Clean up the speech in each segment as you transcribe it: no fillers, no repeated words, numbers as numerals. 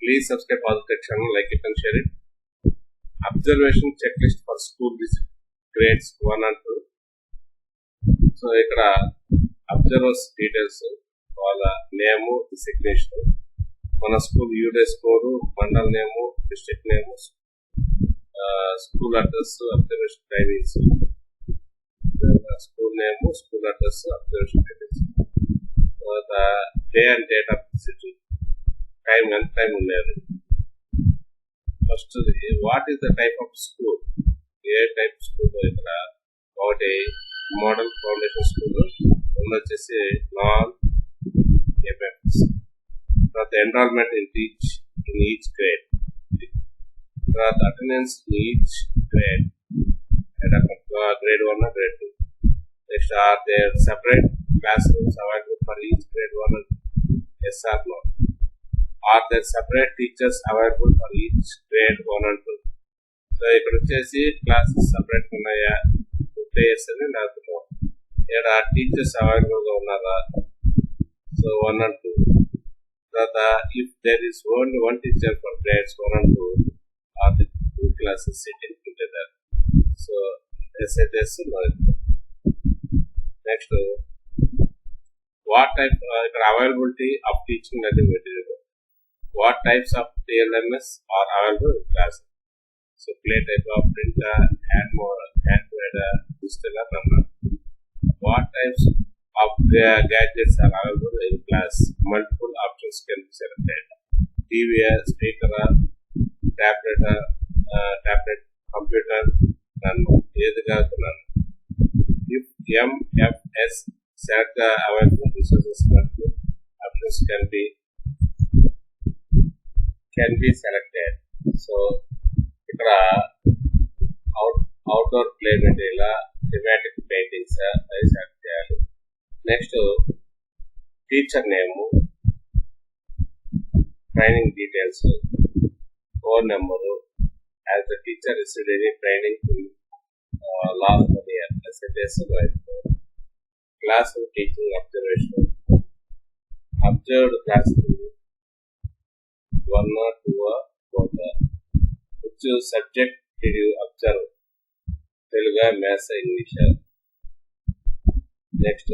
Please subscribe Positive channel, like it and share it. Observation checklist for school visit grades 1 and 2. So ఇక్కడ observers details, వాళ్ళ name, signature, మన school యూడే స్కోరు, mandal name, district name, school address, observation timings, school name, school address, observation timings, తర్వాత day and date of visit, time ఎంత time ఉండేది. First what is the type of school, ఏ type school. ఇక్కడ ఒకటి model foundation school, రెండు వచ్చేసి non MFS, తర్వాత enrollment in each grade, తర్వాత attendance in each grade, grade 1 grade 2. Next are there separate classrooms available for each grade 1 and yes or no. Are there separate teachers available for each grade 1 and 2? So ఇక్కడ వచ్చేసి classes separate ఉన్నాయా, days అని నాకు ఇక్కడ teachers అవైలబుల్గా ఉన్నారా. So 1 and 2. తర్వాత if there is only one teacher for grades 1 and 2, are the 2 classes sitting together. So SIS. Next what type, ఇక్కడ availability of teaching learning material. What types of TLMS are available in class? So play type of printer, handmade, digital or runner. What types of gadgets are available in class? Multiple options can be selected. TV, speaker, tablet, computer, none. If MFS select the available resources, options can be selected. So ఇక్కడ outdoor play material, thematic paintings అవి select చేయాలి. Next teacher name, training details, phone number, as the teacher received any training last 1 year, SS, classroom teaching observation, observed classroom 1 or 2 or 4. Which subject did you observe? Telugu, Maths, English. Next,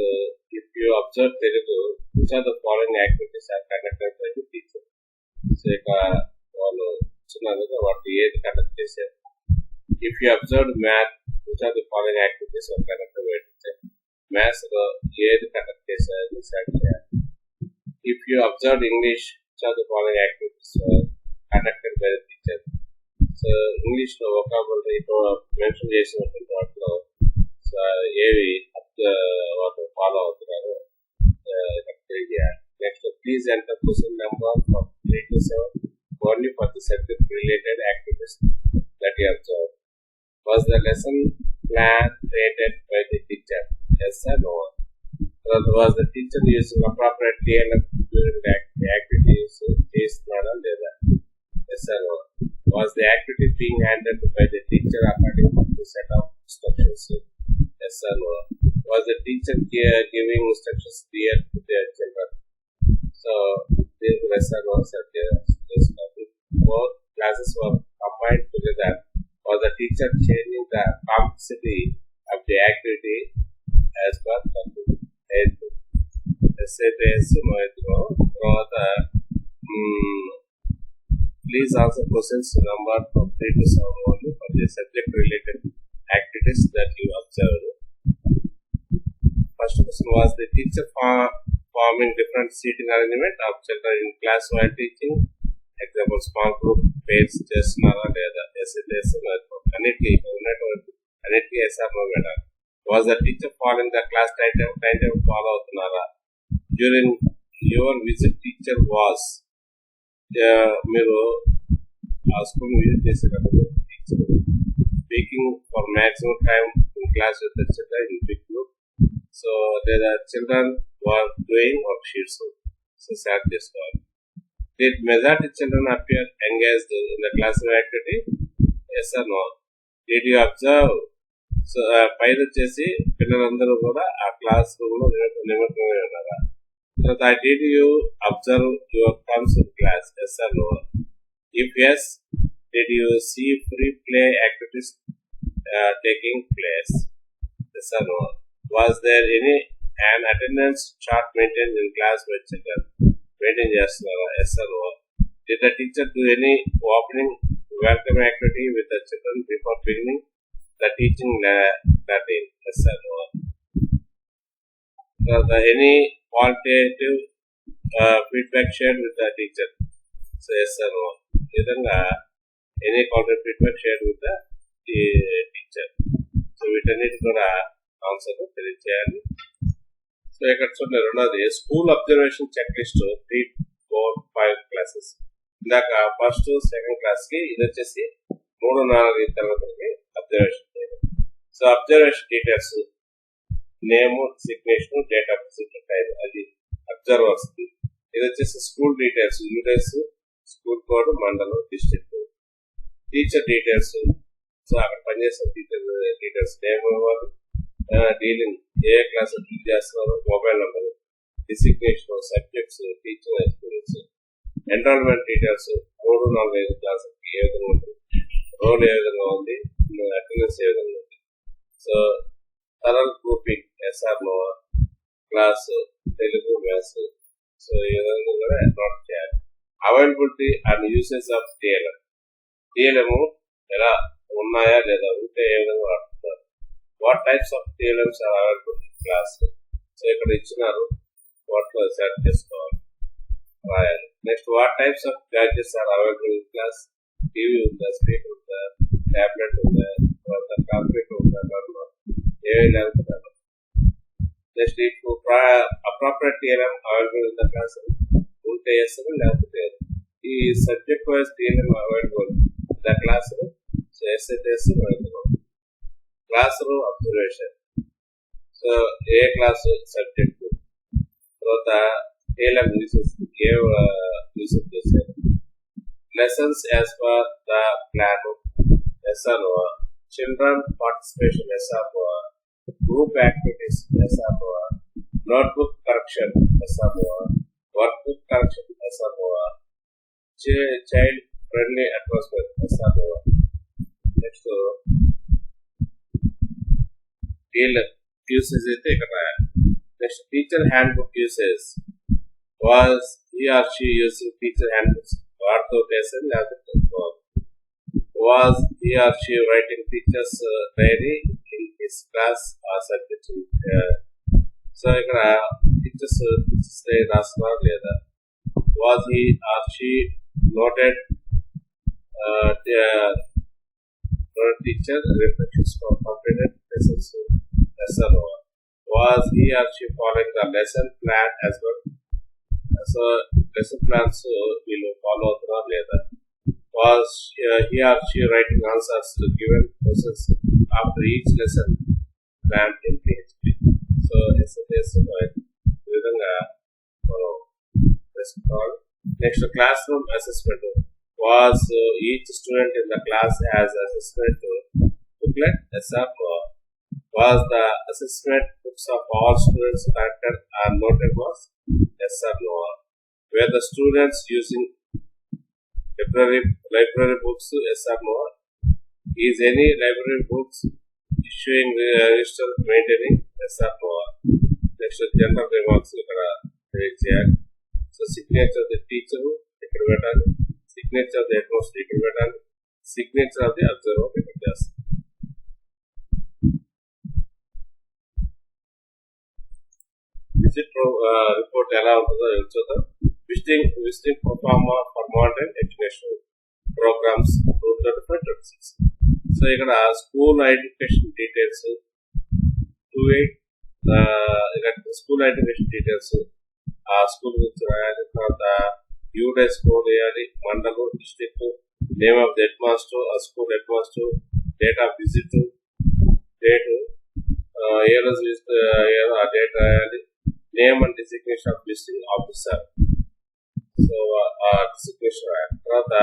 if you observe Telugu, which are the following activities are conducted by the teacher? So, వాళ్ళు చిన్నగా వాటి ఏది conduct చేశారు. If you observed Math, which are the following activities are conducted by the teacher? Maths లో ఏది conduct చేశారు decide చేయాలి. If you observed English, which are the following activities conducted by the teacher? So English లో vocabulary mention చేసినటువంటి వాటిలో ఏవి వాటి follow అవుతున్నారు తెలియజేయాలి. Next please enter question number 3 to 7 only for the subject related activities that you observe. Was the lesson plan created by the teacher? yes or no. Was the teacher using appropriate TLM during the activities చేస్తున్నారా లేదా? yes or no. Was the activity being handled by the teacher according to the set of instructions? yes or no. Was the teacher giving instructions clear to their children? So this yes or no. Both classes were combined together. Was the teacher changing the complexity of the activity as per the SIS తర్వాత please answer questions number 3 to 7 only for the subject related activities that you observe. First question, was the teacher forming different seating arrangement of children in class while teaching? Example small group pairs చేస్తున్నారా లేదా? SIS అన్నిటికీ yes or no పెట్టాలి. Was the teacher following the class timetable follow అవుతున్నారా? During your visit teacher was, మీరు ఆ school visit చేసేటప్పుడు teacher speaking for maximum time in class with the children in big group. So the children were doing worksheets. So sad this one. Did majority children appear engaged in the classroom activity? yes or no. Did you observe? So పైన వచ్చేసి పిల్లలందరూ కూడా ఆ class room లో నిమగ్నమై ఉన్నారా? తర్వాత did you observe your thumbs in class? yes or no. If yes, did you see free play activities taking place? Yes or no? Was there an attendance chart maintained in class by children? Maintained, yes or no? Did the teacher do any opening welcome activity with the children before beginning the teaching Latin? Yes or no? Any qualitative feedback shared with the teacher? So yes or no? Any qualitative feedback shared with the teacher? So వీటన్నిటి కూడా answer తెలియజేయాలి. So ఇక్కడ చూడండి, రెండోది school observation check list 3, 4, 5 classes. ఇందాక first second class కి ఇది వచ్చేసి 3, 4 తరగతులకి అబ్జర్వేషన్ చేయాలి. So observation details, name, signature, date of visit, time, అది అబ్జర్వర్స్. ఇది వచ్చేసి school details, units, school code, మండలం, డిస్ట్రిక్ట్. టీచర్ డీటెయిల్స్, సో అక్కడ పనిచేసిన టీచర్ డీటెయిల్స్, నేమ్ ఇవ్వాలి, డీలింగ్, ఏ క్లాస్ టీచ్ చేస్తున్నారు, mobile number, designation, subjects, teaching experience, enrolment details, 3, 4, 5 క్లాసులకి ఏ విధంగా ఉంది, రోల్ ఏ విధంగా ఉంది, అటెండెన్స్ ఏ విధంగా ఉంది. సో థరల్ grouping, SR no, class, Telugu, maths. So ఈ విధంగా కూడా నోట్ చేయాలి. Availability and usage of TLM. TLM ఎలా ఉన్నాయా లేదా, ఉంటే ఏ విధంగా వాడుతున్నారు. What types of TLMs are available in class. So ఇక్కడ ఇచ్చినారు, వాటిలో సెలెక్ట్ చేసుకోవాలి, రాయాలి. Next, what types of gadgets are available in class. TV ఉందా, స్పీకర్ ఉందా, ట్యాబ్లెట్ ఉందా, కంప్యూటర్ ఉందా, ఏవి లేకపోతే. నెక్స్ట్, ఇప్పుడు appropriate TLM available in the class ఉంటే చేస్తారు, లేకపోతే ఈ subject wise TLM available the class SS classroom observation. So ఏ క్లాసు, సబ్జెక్ట్, తర్వాత టీఎల్ఎం యూసెస్, ఏ యూసెస్ చేశారు. Lessons as per the plan, SRO. Children participation, SRO. Group activities, SRO. Notebook correction, SRO. Workbook correction, SRO. Child friendly atmosphere, SRO. Next TLM usage అయితే ఇక్కడ. Next, teacher handbook usage. Was he or she using teacher handbooks. వాటితో చేసేది లేకపోతే was he or she writing teacher's diary in his class or subject. So ఇక్కడ teachers రాస్తున్నారు లేదా. was he or she noted teacher reflections for completed lessons. Lesson. Was he or she following the lesson plan as well. So lesson plans వీళ్ళు follow అవుతున్నారు లేదా. Was he or she writing answers to given questions after each lesson plan in PHP. So SMS ఈ విధంగా మనం తెలుసుకోవాలి. Next, classroom assessment. Was each student in the class has assessment booklet. Yes or no. Was the assessment books of all students collected or noted was. Yes or no. Were the students using library books. Yes or no. Is any library books issuing register maintaining. Yes or no. Next, general remarks ఇక్కడ చేయాలి. So signature of the teacher ఇక్కడ పెట్టాలి, signature of the head master ఇక్కడ పెట్టాలి, signature of the observer ఇక్కడ చేస్తాం. Visit report ఎలా ఉంటుందో చూద్దాం. Visiting performer for modern education programmes 2025-26. So ఇక్కడ school identification details 28 school identification details, ఆ స్కూల్ గురించి రాయాలి. తర్వాత యూడేస్ కోడ్ వేయాలి, మండలం, district, name of the head master, ఆ school head master, date of visit, date, ఏ రోజు విజిట్ అయ్యారో ఆ డేట్ రాయాలి, name and designation of visiting officer. So ఆ డిసిగ్నేషన్ రాయాలి. తర్వాత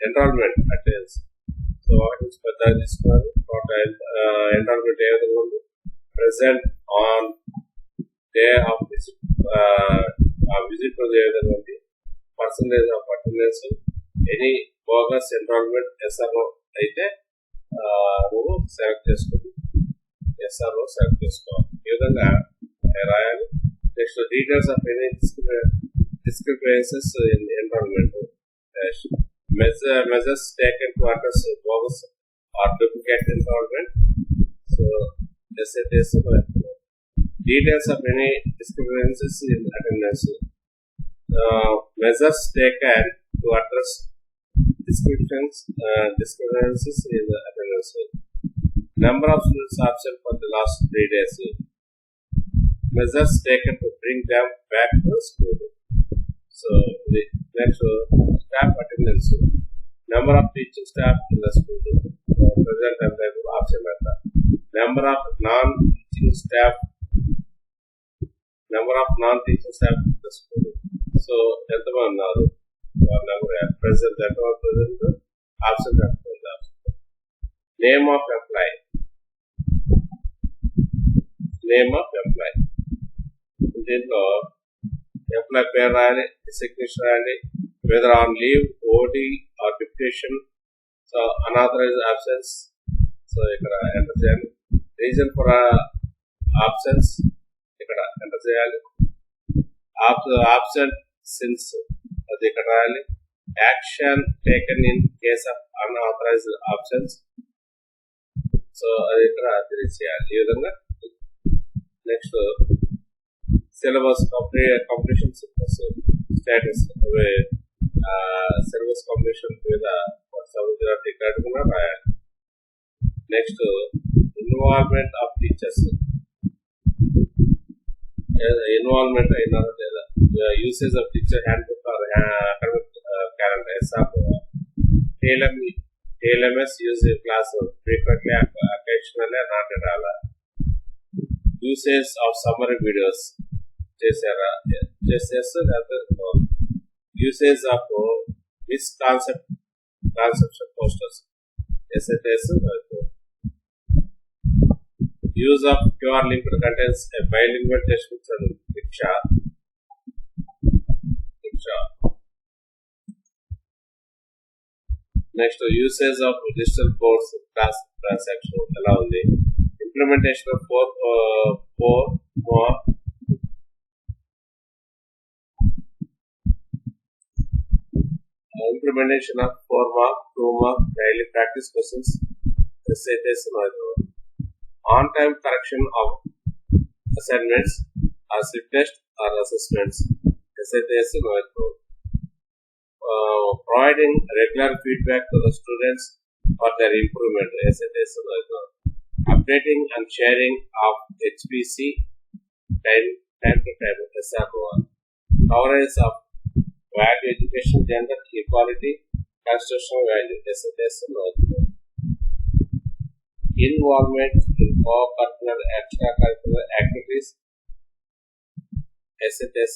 ఎన్రోల్మెంట్ అటెండెన్స్. సో వాటి నుంచి పెద్దగా తీసుకోవాలి. ఎన్రోల్మెంట్ ఏ విధంగా ఉంది, present on day of visit, ఆ విజిట్ రోజు ఏ విధంగా ఉంది, percentage of attendance, any bogus enrolment SRO అయితే నువ్వు సెలెక్ట్ చేసుకుని ఎస్ఆర్ఓ సెలెక్ట్ చేసుకోవాలి. ఈ విధంగా రాయాలి. Next details of any discrepancies in enrollment, measures taken to address bogus or duplicate enrollment. So, details of any discrepancies in attendance, measures taken to address discrepancies in the attendance, number of students absent for the last 3 days, measures taken to bring them back to school. So, the next staff attendance, number of teaching staff in the school, present and absent, number of non-teaching staff in the school. So, ఎంతమంది ఉన్నారు, present, absent, name of employee, దీంట్లో employee పేరు రాయాలి, designation రాయాలి, whether on leave, OD or deputation, so unauthorised absence, so ఇక్కడ enter చేయాలి. Reason for absence ఇక్కడ enter చేయాలి. ఆబ్సెంట్ సిన్స్ అది ఇక్కడ రాయాలి. Action taken in case of unauthorised absence, so అది ఇక్కడ తెలియజేయాలి. ఈ విధంగా next syllabus completion status, syllabus completion మీద రికార్డు కూడా రాయాలి. Next involvement of teachers, involvement అయినా లేదా, usage of teacher handbook or academic calendar, TLMS use class frequently, occasionally, not at all. Usage of summary videos చేశారా, లేకపోతే usage of conception posters, SHS. Use of QR linked contains a bilingual textbooks and Diksha. Next, usage of digital boards class transaction ఎలా ఉంది. Implementation of four more implementation of 4 mark, 2 mark daily practice questions, SATs, on-time correction of assignments or slip test or assessments, SATs, providing regular feedback to the students for their improvement, SATs, updating and sharing of HPC time to time, SRO, coverage of value education, gender equality, constitutional value, SATs, involvement in co-curricular extracurricular activities, SATs.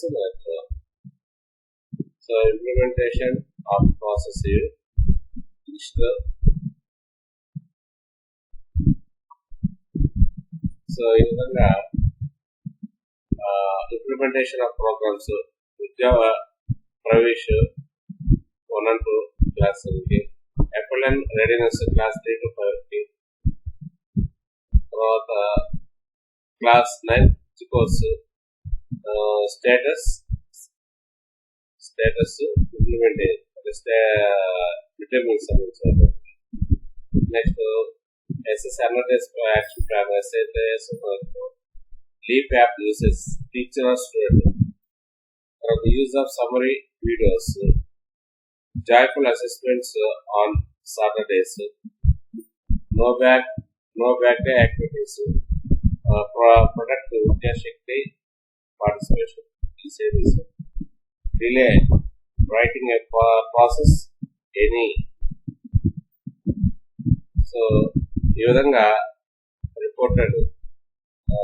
So implementation of process here, so in the implementation of programs, Java Pravesh 1 and 2 class, FLN readiness class 3 to 5, class 9 course status implementation, determining some. Next, SS analysis action plan, SATs, Leap app uses teacher or student for the use of summary videos, joyful assessments on Saturdays, no back day activities, product Vidya Shakti participation, delay writing a process any. So ఈ విధంగా reported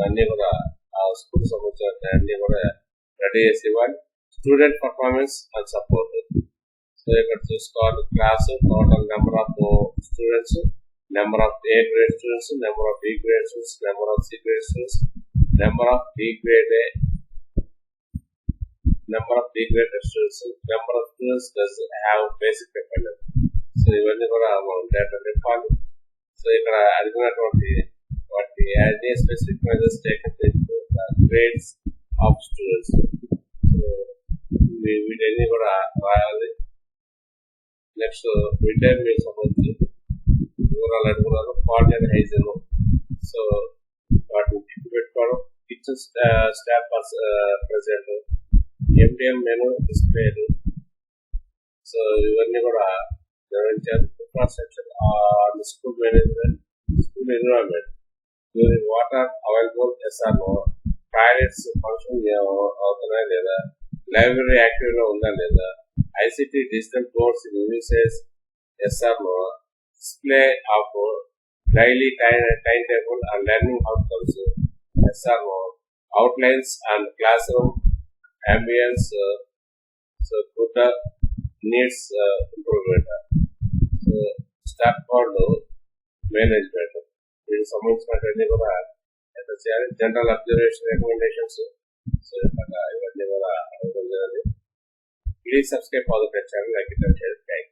అన్ని కూడా school సంబంధించిన అన్ని కూడా ready చేసి ఇవ్వాలి. Student performance and support, so ఇక్కడ చూసుకోవాలి. Class total number of students, number of A grade students, number of B grade students, number of C grade students, number of B grade A, number of degraded students, number of students does have basic dependence. So ఇవన్నీ కూడా మనం data చెప్పాలి. So ఇక్కడ అడిగినటువంటి వాటి as a specific measures taken grades of students. So వీటన్ని కూడా రాయాలి. నెక్స్ట్ మిడ్ డే మీల్ సంబంధించి వివరాలు అడుగున్నారు. క్వాలిటీ అండ్ హైజీన్, సో వాటిని తిప్పి పెట్టుకోవడం. Kitchen staff present, MDM menu డిస్ప్లేలు, సో ఇవన్నీ కూడా గమనించారు. Infrastructure, school management, school environment, during water available ఎస్ఆర్ఓ, టాయిలెట్స్ ఫంక్షన్ అవుతున్నాయా లేదా, లైబ్రరీ యాక్టివ్ గా ఉందా లేదా, ఐసిటీ డిజిటల్ బోర్డ్స్ యూసేజ్ ఎస్ఆర్ఓ, display of daily timetable and learning outcomes SRO, outlines and classroom ambience, so Buddha needs improvement. So staff called management, వీటికి సంబంధించినటువంటి కూడా ఎంత చేయాలి. జనరల్ అబ్జర్వేషన్ రికమెండేషన్స్, సో ఇవన్నీ కూడా అడగడం జరిగింది. Please subscribe for the channel, like it and share. Thank you.